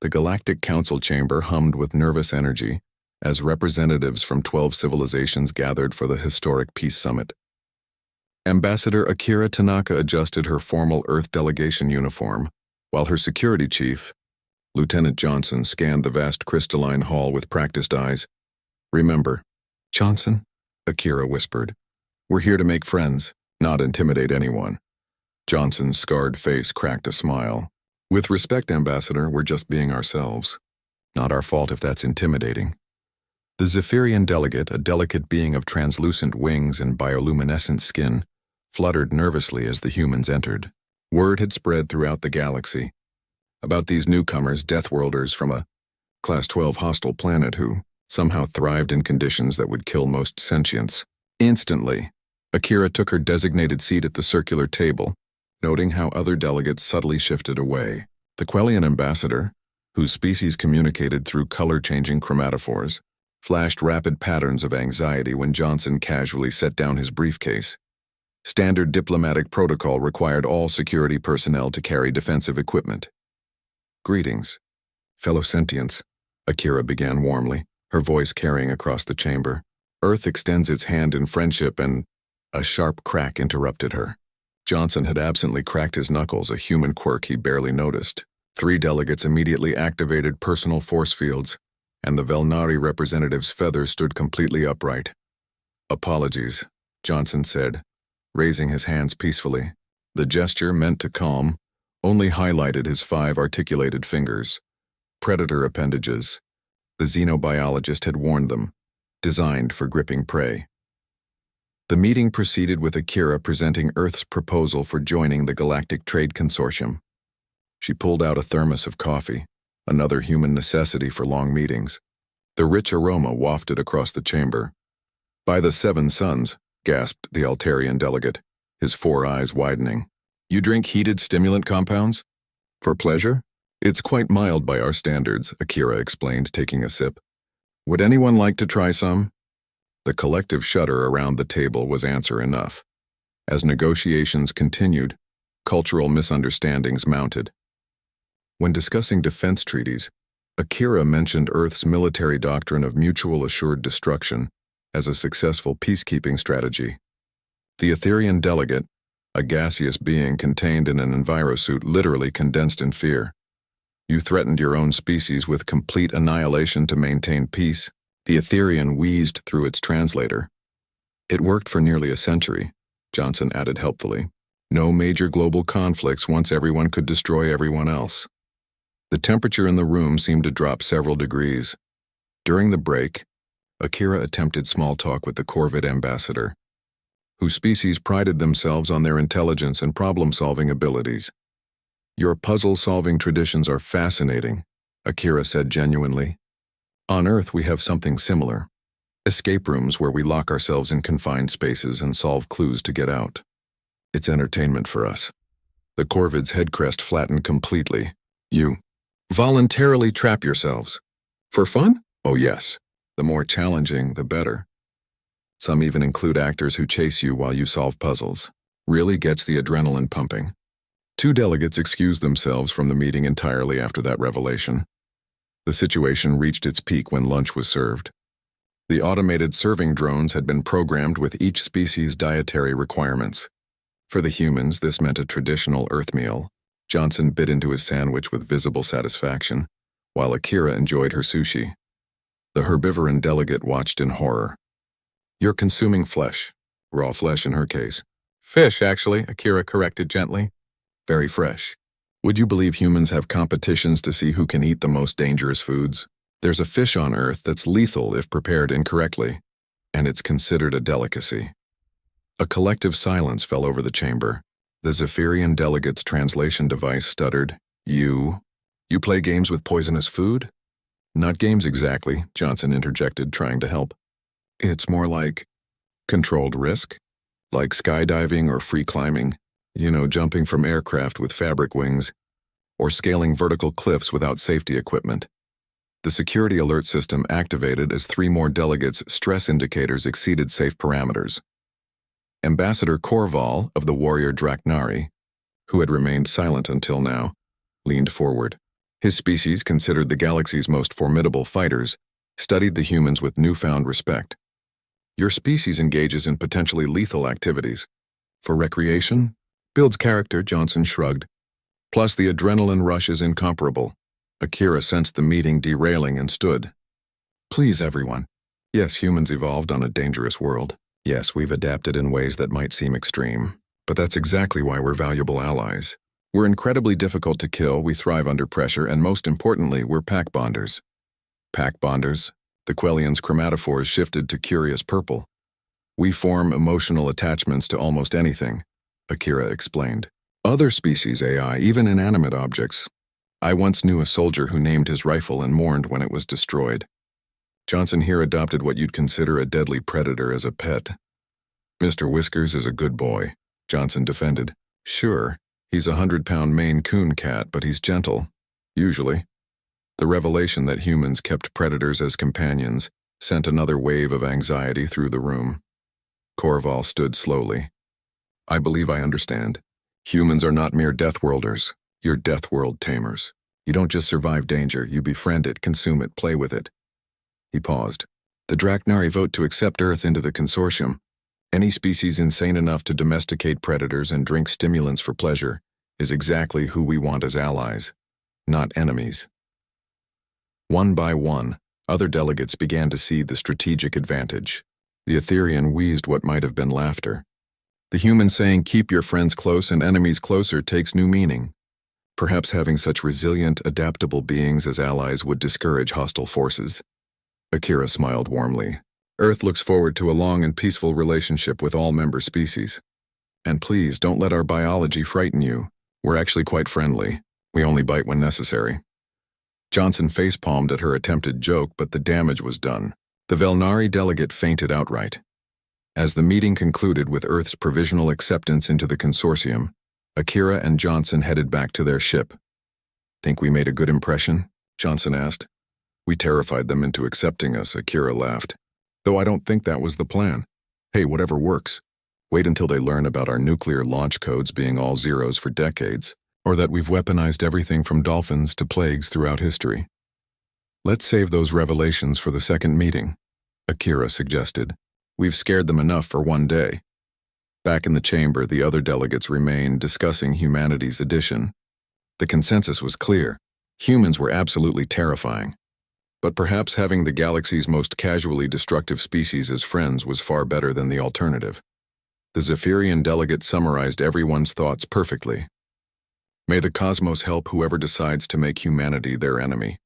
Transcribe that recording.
The Galactic Council chamber hummed with nervous energy as representatives from 12 civilizations gathered for the historic Peace Summit. Ambassador Akira Tanaka adjusted her formal Earth delegation uniform, while her security chief, Lieutenant Johnson, scanned the vast crystalline hall with practiced eyes. "Remember, Johnson," Akira whispered, "we're here to make friends, not intimidate anyone." Johnson's scarred face cracked a smile. "With respect, Ambassador, we're just being ourselves. Not our fault if that's intimidating." The Zephyrian delegate, a delicate being of translucent wings and bioluminescent skin, fluttered nervously as the humans entered. Word had spread throughout the galaxy about these newcomers, Deathworlders from a Class 12 hostile planet who somehow thrived in conditions that would kill most sentients. Instantly, Akira took her designated seat at the circular table, noting how other delegates subtly shifted away. The Quellian ambassador, whose species communicated through color-changing chromatophores, flashed rapid patterns of anxiety when Johnson casually set down his briefcase. Standard diplomatic protocol required all security personnel to carry defensive equipment. "Greetings, fellow sentients," Akira began warmly, her voice carrying across the chamber. "Earth extends its hand in friendship and—" A sharp crack interrupted her. Johnson had absently cracked his knuckles, a human quirk he barely noticed. 3 delegates immediately activated personal force fields, and the Velnari representative's feathers stood completely upright. "Apologies," Johnson said, raising his hands peacefully. The gesture, meant to calm, only highlighted his 5 articulated fingers. Predator appendages. The xenobiologist had warned them, designed for gripping prey. The meeting proceeded with Akira presenting Earth's proposal for joining the Galactic Trade Consortium. She pulled out a thermos of coffee, another human necessity for long meetings. The rich aroma wafted across the chamber. "By the 7 suns," gasped the Altarian delegate, his 4 eyes widening. "You drink heated stimulant compounds? For pleasure? It's quite mild by our standards," Akira explained, taking a sip. "Would anyone like to try some?" The collective shudder around the table was answer enough. As negotiations continued, cultural misunderstandings mounted. When discussing defense treaties, Akira mentioned Earth's military doctrine of mutual assured destruction as a successful peacekeeping strategy. The Etherian delegate, a gaseous being contained in an envirosuit, literally condensed in fear. "You threatened your own species with complete annihilation to maintain peace," the Etherian wheezed through its translator. "It worked for nearly a century," Johnson added helpfully. "No major global conflicts once everyone could destroy everyone else." The temperature in the room seemed to drop several degrees. During the break, Akira attempted small talk with the Corvid ambassador, whose species prided themselves on their intelligence and problem-solving abilities. "Your puzzle-solving traditions are fascinating," Akira said genuinely. "On Earth we have something similar. Escape rooms where we lock ourselves in confined spaces and solve clues to get out. It's entertainment for us." The Corvid's head crest flattened completely. "You voluntarily trap yourselves? For fun? Oh yes. The more challenging, the better. Some even include actors who chase you while you solve puzzles. Really gets the adrenaline pumping." 2 delegates excused themselves from the meeting entirely after that revelation. The situation reached its peak when lunch was served. The automated serving drones had been programmed with each species' dietary requirements. For the humans, this meant a traditional Earth meal. Johnson bit into his sandwich with visible satisfaction, while Akira enjoyed her sushi. The herbivoran delegate watched in horror. "You're consuming flesh. Raw flesh in her case." "Fish, actually," Akira corrected gently. "Very fresh. Would you believe humans have competitions to see who can eat the most dangerous foods? There's a fish on Earth that's lethal if prepared incorrectly, and it's considered a delicacy." A collective silence fell over the chamber. The Zephyrian delegate's translation device stuttered. You play games with poisonous food?" "Not games exactly," Johnson interjected, trying to help. "It's more like controlled risk, like skydiving or free climbing, jumping from aircraft with fabric wings, or scaling vertical cliffs without safety equipment." The security alert system activated as 3 more delegates' stress indicators exceeded safe parameters. Ambassador Korval of the warrior Draknari, who had remained silent until now, leaned forward. His species, considered the galaxy's most formidable fighters, studied the humans with newfound respect. Your species engages in potentially lethal activities. For recreation? Builds character, Johnson shrugged. Plus the adrenaline rush is incomparable. Akira sensed the meeting derailing and stood. Please, everyone. Yes, humans evolved on a dangerous world. Yes, we've adapted in ways that might seem extreme. But that's exactly why we're valuable allies. We're incredibly difficult to kill, we thrive under pressure, and most importantly, we're pack bonders. Pack bonders? The Quellian's chromatophores shifted to curious purple. We form emotional attachments to almost anything, Akira explained. Other species AI, even inanimate objects. I once knew a soldier who named his rifle and mourned when it was destroyed. Johnson here adopted what you'd consider a deadly predator as a pet. Mr. Whiskers is a good boy, Johnson defended. Sure, he's a 100-pound Maine Coon cat, but he's gentle. Usually. The revelation that humans kept predators as companions sent another wave of anxiety through the room. Corval stood slowly. I believe I understand. Humans are not mere deathworlders. You're deathworld tamers. You don't just survive danger, you befriend it, consume it, play with it. He paused. The Draknari vote to accept Earth into the consortium. Any species insane enough to domesticate predators and drink stimulants for pleasure is exactly who we want as allies, not enemies. One by one, other delegates began to see the strategic advantage. The Etherian wheezed what might have been laughter. The human saying, keep your friends close and enemies closer, takes new meaning. Perhaps having such resilient, adaptable beings as allies would discourage hostile forces. Akira smiled warmly. Earth looks forward to a long and peaceful relationship with all member species. And please, don't let our biology frighten you. We're actually quite friendly. We only bite when necessary. Johnson facepalmed at her attempted joke, but the damage was done. The Velnari delegate fainted outright. As the meeting concluded with Earth's provisional acceptance into the consortium, Akira and Johnson headed back to their ship. Think we made a good impression? Johnson asked. We terrified them into accepting us, Akira laughed. Though I don't think that was the plan. Hey, whatever works. Wait until they learn about our nuclear launch codes being all zeros for decades, or that we've weaponized everything from dolphins to plagues throughout history. Let's save those revelations for the second meeting, Akira suggested. We've scared them enough for one day. Back in the chamber, the other delegates remained, discussing humanity's addition. The consensus was clear. Humans were absolutely terrifying. But perhaps having the galaxy's most casually destructive species as friends was far better than the alternative. The Zephyrian delegate summarized everyone's thoughts perfectly. May the cosmos help whoever decides to make humanity their enemy.